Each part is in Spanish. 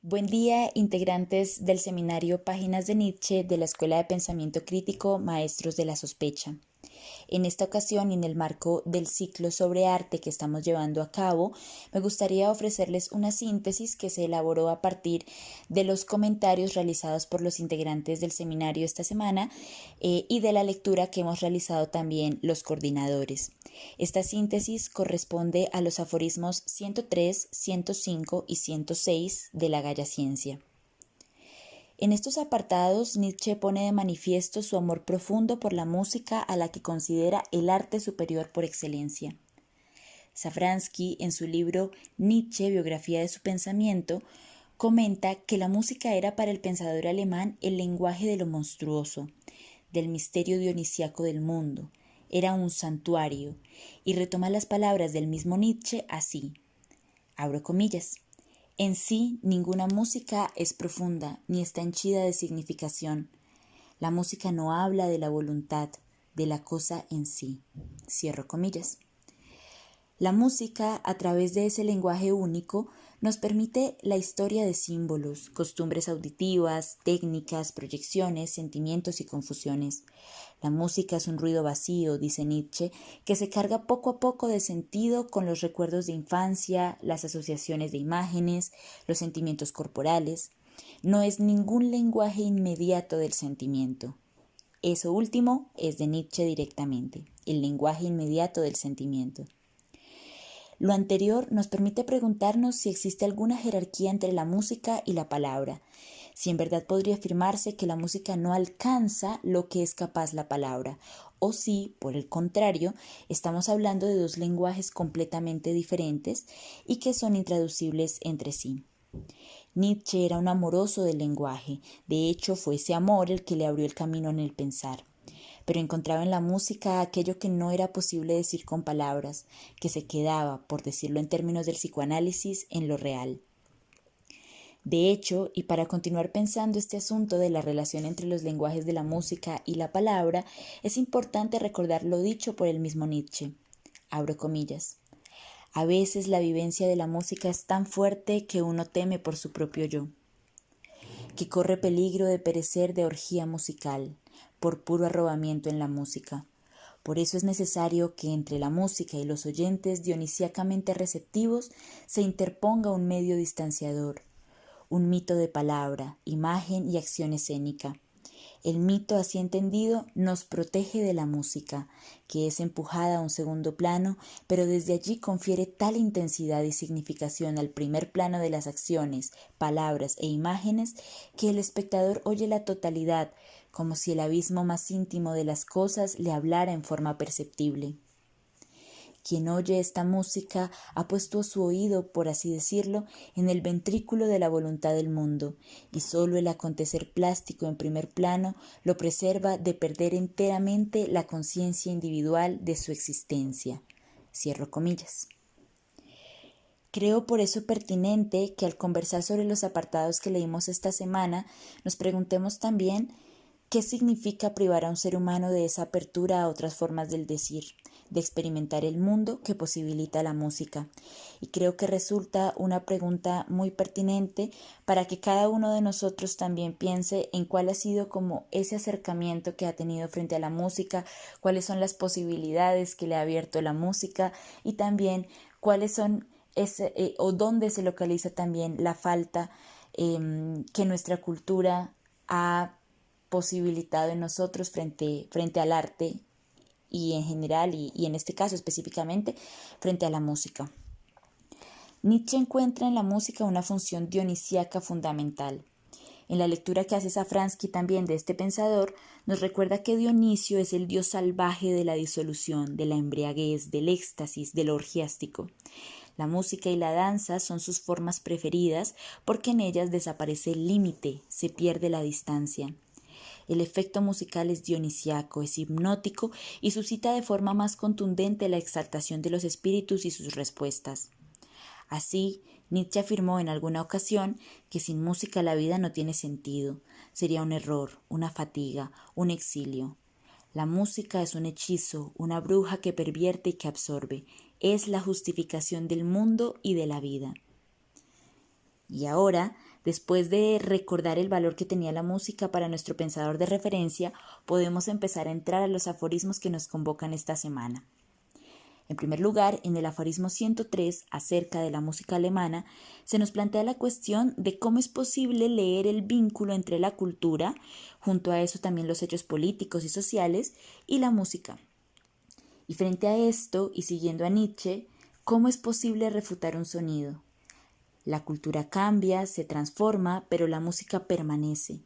Buen día, integrantes del seminario Páginas de Nietzsche de la Escuela de Pensamiento Crítico Maestros de la Sospecha. En esta ocasión, y en el marco del ciclo sobre arte que estamos llevando a cabo, me gustaría ofrecerles una síntesis que se elaboró a partir de los comentarios realizados por los integrantes del seminario esta semana y de la lectura que hemos realizado también los coordinadores. Esta síntesis corresponde a los aforismos 103, 105 y 106 de la Gaya Ciencia. En estos apartados, Nietzsche pone de manifiesto su amor profundo por la música a la que considera el arte superior por excelencia. Safransky, en su libro Nietzsche, biografía de su pensamiento, comenta que la música era para el pensador alemán el lenguaje de lo monstruoso, del misterio dionisíaco del mundo, era un santuario, y retoma las palabras del mismo Nietzsche así, abro comillas, en sí ninguna música es profunda ni está henchida de significación. La música no habla de la voluntad, de la cosa en sí. Cierro comillas. La música, a través de ese lenguaje único, nos permite la historia de símbolos, costumbres auditivas, técnicas, proyecciones, sentimientos y confusiones. La música es un ruido vacío, dice Nietzsche, que se carga poco a poco de sentido con los recuerdos de infancia, las asociaciones de imágenes, los sentimientos corporales. No es ningún lenguaje inmediato del sentimiento. Eso último es de Nietzsche directamente, el lenguaje inmediato del sentimiento. Lo anterior nos permite preguntarnos si existe alguna jerarquía entre la música y la palabra, si en verdad podría afirmarse que la música no alcanza lo que es capaz la palabra, o si, por el contrario, estamos hablando de dos lenguajes completamente diferentes y que son intraducibles entre sí. Nietzsche era un amoroso del lenguaje, de hecho fue ese amor el que le abrió el camino en el pensar. Pero encontraba en la música aquello que no era posible decir con palabras, que se quedaba, por decirlo en términos del psicoanálisis, en lo real. De hecho, y para continuar pensando este asunto de la relación entre los lenguajes de la música y la palabra, es importante recordar lo dicho por el mismo Nietzsche. Abro comillas. A veces la vivencia de la música es tan fuerte que uno teme por su propio yo, que corre peligro de perecer de orgía musical, por puro arrobamiento en la música. Por eso es necesario que entre la música y los oyentes dionisíacamente receptivos se interponga un medio distanciador, un mito de palabra, imagen y acción escénica. El mito, así entendido, nos protege de la música, que es empujada a un segundo plano, pero desde allí confiere tal intensidad y significación al primer plano de las acciones, palabras e imágenes, que el espectador oye la totalidad, como si el abismo más íntimo de las cosas le hablara en forma perceptible. Quien oye esta música ha puesto su oído, por así decirlo, en el ventrículo de la voluntad del mundo, y sólo el acontecer plástico en primer plano lo preserva de perder enteramente la conciencia individual de su existencia. Cierro comillas. Creo por eso pertinente que al conversar sobre los apartados que leímos esta semana, nos preguntemos también ¿qué significa privar a un ser humano de esa apertura a otras formas del decir, de experimentar el mundo que posibilita la música? Y creo que resulta una pregunta muy pertinente para que cada uno de nosotros también piense en cuál ha sido como ese acercamiento que ha tenido frente a la música, cuáles son las posibilidades que le ha abierto la música y también cuáles son o dónde se localiza también la falta que nuestra cultura ha posibilitado en nosotros frente al arte y en general y en este caso específicamente frente a la música. Nietzsche encuentra en la música una función dionisíaca fundamental. En la lectura que hace Safransky también de este pensador, nos recuerda que Dionisio es el dios salvaje de la disolución, de la embriaguez, del éxtasis, del orgiástico. La música y la danza son sus formas preferidas porque en ellas desaparece el límite, se pierde la distancia. El efecto musical es dionisíaco, es hipnótico y suscita de forma más contundente la exaltación de los espíritus y sus respuestas. Así, Nietzsche afirmó en alguna ocasión que sin música la vida no tiene sentido, sería un error, una fatiga, un exilio. La música es un hechizo, una bruja que pervierte y que absorbe, es la justificación del mundo y de la vida. Y ahora Después de recordar el valor que tenía la música para nuestro pensador de referencia, podemos empezar a entrar a los aforismos que nos convocan esta semana. En primer lugar, en el aforismo 103, acerca de la música alemana, se nos plantea la cuestión de cómo es posible leer el vínculo entre la cultura, junto a eso también los hechos políticos y sociales, y la música. Y frente a esto, y siguiendo a Nietzsche, ¿cómo es posible refutar un sonido? La cultura cambia, se transforma, pero la música permanece.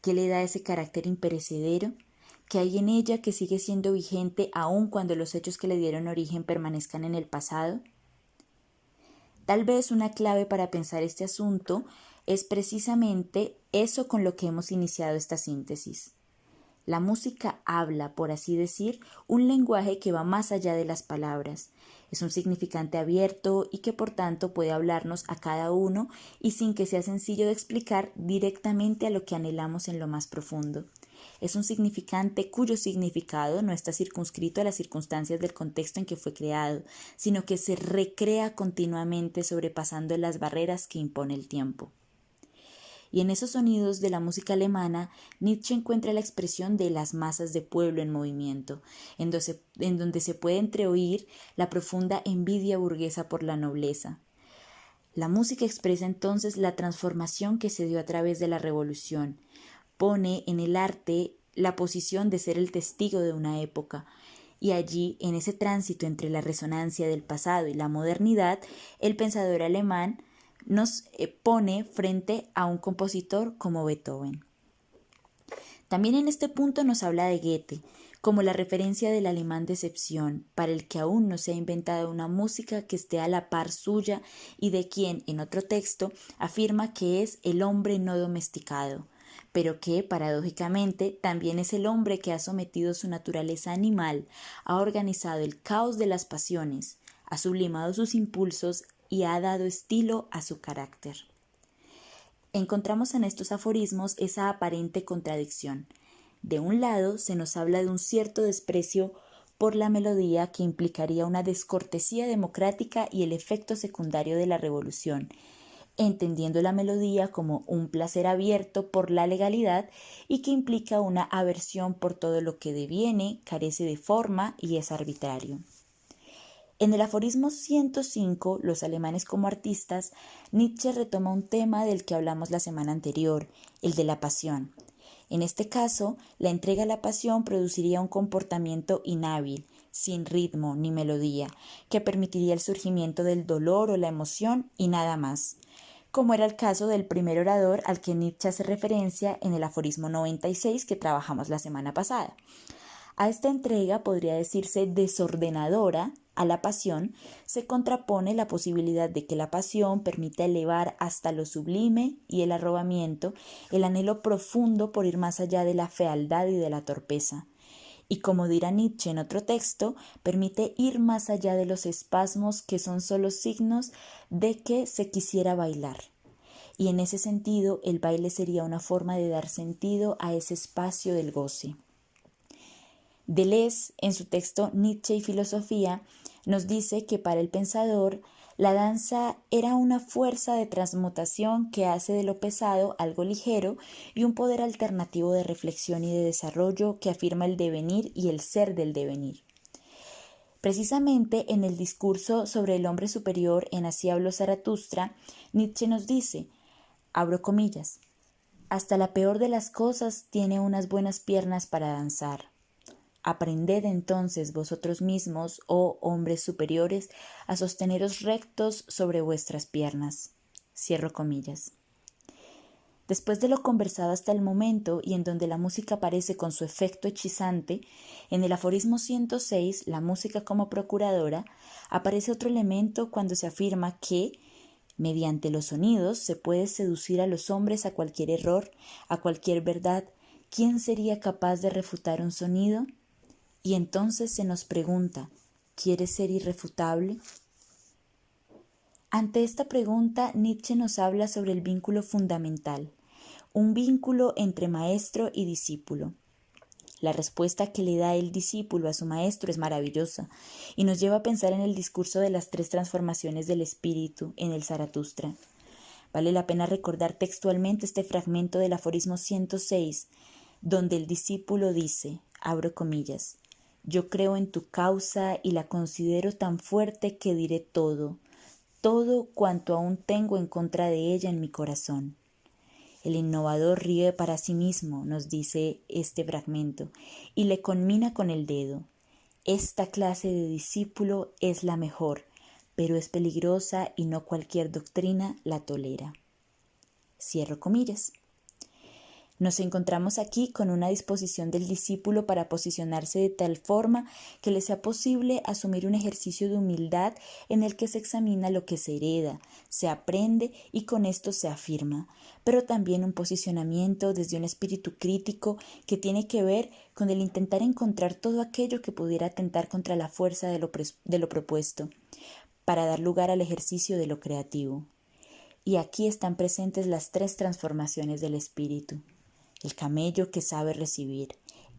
¿Qué le da ese carácter imperecedero? ¿Qué hay en ella que sigue siendo vigente aun cuando los hechos que le dieron origen permanezcan en el pasado? Tal vez una clave para pensar este asunto es precisamente eso con lo que hemos iniciado esta síntesis. La música habla, por así decir, un lenguaje que va más allá de las palabras. Es un significante abierto y que por tanto puede hablarnos a cada uno y sin que sea sencillo de explicar directamente a lo que anhelamos en lo más profundo. Es un significante cuyo significado no está circunscrito a las circunstancias del contexto en que fue creado, sino que se recrea continuamente sobrepasando las barreras que impone el tiempo. Y en esos sonidos de la música alemana, Nietzsche encuentra la expresión de las masas de pueblo en movimiento, en donde se puede entreoír la profunda envidia burguesa por la nobleza. La música expresa entonces la transformación que se dio a través de la revolución. Pone en el arte la posición de ser el testigo de una época, y allí, en ese tránsito entre la resonancia del pasado y la modernidad, el pensador alemán nos pone frente a un compositor como Beethoven. También en este punto nos habla de Goethe, como la referencia del alemán de excepción, para el que aún no se ha inventado una música que esté a la par suya y de quien, en otro texto, afirma que es el hombre no domesticado, pero que, paradójicamente, también es el hombre que ha sometido su naturaleza animal, ha organizado el caos de las pasiones, ha sublimado sus impulsos y ha dado estilo a su carácter. Encontramos en estos aforismos esa aparente contradicción. De un lado, se nos habla de un cierto desprecio por la melodía que implicaría una descortesía democrática y el efecto secundario de la revolución, entendiendo la melodía como un placer abierto por la legalidad y que implica una aversión por todo lo que deviene, carece de forma y es arbitrario. En el aforismo 105, los alemanes como artistas, Nietzsche retoma un tema del que hablamos la semana anterior, el de la pasión. En este caso, la entrega a la pasión produciría un comportamiento inhábil, sin ritmo ni melodía, que permitiría el surgimiento del dolor o la emoción y nada más, como era el caso del primer orador al que Nietzsche hace referencia en el aforismo 96 que trabajamos la semana pasada. A esta entrega podría decirse desordenadora a la pasión, se contrapone la posibilidad de que la pasión permita elevar hasta lo sublime y el arrobamiento, el anhelo profundo por ir más allá de la fealdad y de la torpeza. Y como dirá Nietzsche en otro texto, permite ir más allá de los espasmos que son solo signos de que se quisiera bailar. Y en ese sentido, el baile sería una forma de dar sentido a ese espacio del goce. Deleuze, en su texto Nietzsche y filosofía, nos dice que para el pensador la danza era una fuerza de transmutación que hace de lo pesado algo ligero y un poder alternativo de reflexión y de desarrollo que afirma el devenir y el ser del devenir. Precisamente en el discurso sobre el hombre superior en Así habló Zaratustra, Nietzsche nos dice, abro comillas, hasta la peor de las cosas tiene unas buenas piernas para danzar. Aprended entonces vosotros mismos, oh hombres superiores, a sosteneros rectos sobre vuestras piernas. Cierro comillas. Después de lo conversado hasta el momento y en donde la música aparece con su efecto hechizante, en el aforismo 106, la música como procuradora, aparece otro elemento cuando se afirma que, mediante los sonidos, se puede seducir a los hombres a cualquier error, a cualquier verdad. ¿Quién sería capaz de refutar un sonido? Y entonces se nos pregunta, ¿quieres ser irrefutable? Ante esta pregunta, Nietzsche nos habla sobre el vínculo fundamental, un vínculo entre maestro y discípulo. La respuesta que le da el discípulo a su maestro es maravillosa y nos lleva a pensar en el discurso de las 3 transformaciones del espíritu en el Zaratustra. Vale la pena recordar textualmente este fragmento del aforismo 106, donde el discípulo dice, abro comillas, yo creo en tu causa y la considero tan fuerte que diré todo cuanto aún tengo en contra de ella en mi corazón. El innovador ríe para sí mismo, nos dice este fragmento, y le conmina con el dedo. Esta clase de discípulo es la mejor, pero es peligrosa y no cualquier doctrina la tolera. Cierro comillas. Nos encontramos aquí con una disposición del discípulo para posicionarse de tal forma que le sea posible asumir un ejercicio de humildad en el que se examina lo que se hereda, se aprende y con esto se afirma, pero también un posicionamiento desde un espíritu crítico que tiene que ver con el intentar encontrar todo aquello que pudiera atentar contra la fuerza de lo propuesto, para dar lugar al ejercicio de lo creativo. Y aquí están presentes las tres transformaciones del espíritu. El camello que sabe recibir,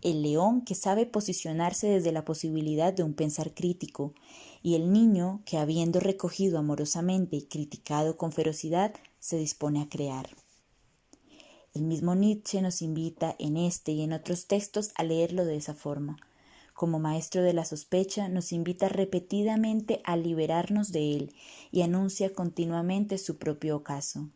el león que sabe posicionarse desde la posibilidad de un pensar crítico, y el niño que, habiendo recogido amorosamente y criticado con ferocidad, se dispone a crear. El mismo Nietzsche nos invita en este y en otros textos a leerlo de esa forma. Como maestro de la sospecha, nos invita repetidamente a liberarnos de él y anuncia continuamente su propio ocaso.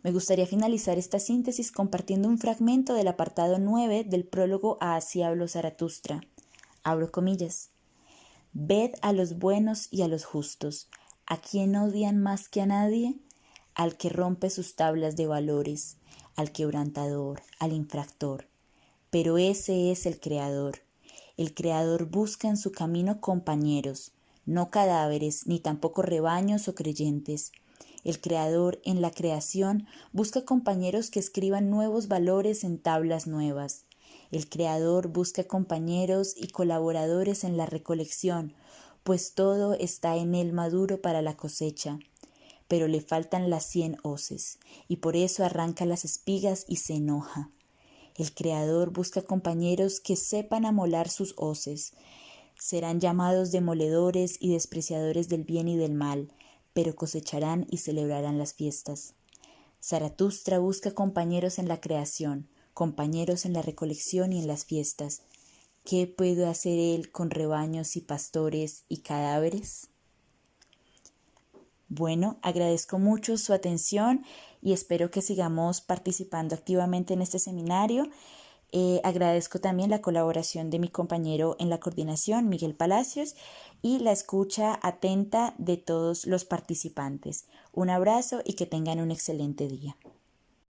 Me gustaría finalizar esta síntesis compartiendo un fragmento del apartado 9 del prólogo a Así habló Zaratustra. Abro comillas. Ved a los buenos y a los justos. ¿A quién odian más que a nadie? Al que rompe sus tablas de valores, al quebrantador, al infractor. Pero ese es el Creador. El Creador busca en su camino compañeros, no cadáveres, ni tampoco rebaños o creyentes. El Creador en la creación busca compañeros que escriban nuevos valores en tablas nuevas. El Creador busca compañeros y colaboradores en la recolección, pues todo está en él maduro para la cosecha. Pero le faltan las 100 hoces, y por eso arranca las espigas y se enoja. El Creador busca compañeros que sepan amolar sus hoces. Serán llamados demoledores y despreciadores del bien y del mal, pero cosecharán y celebrarán las fiestas. Zaratustra busca compañeros en la creación, compañeros en la recolección y en las fiestas. ¿Qué puede hacer él con rebaños y pastores y cadáveres? Bueno, agradezco mucho su atención y espero que sigamos participando activamente en este seminario. Agradezco también la colaboración de mi compañero en la coordinación, Miguel Palacios, y la escucha atenta de todos los participantes. Un abrazo y que tengan un excelente día.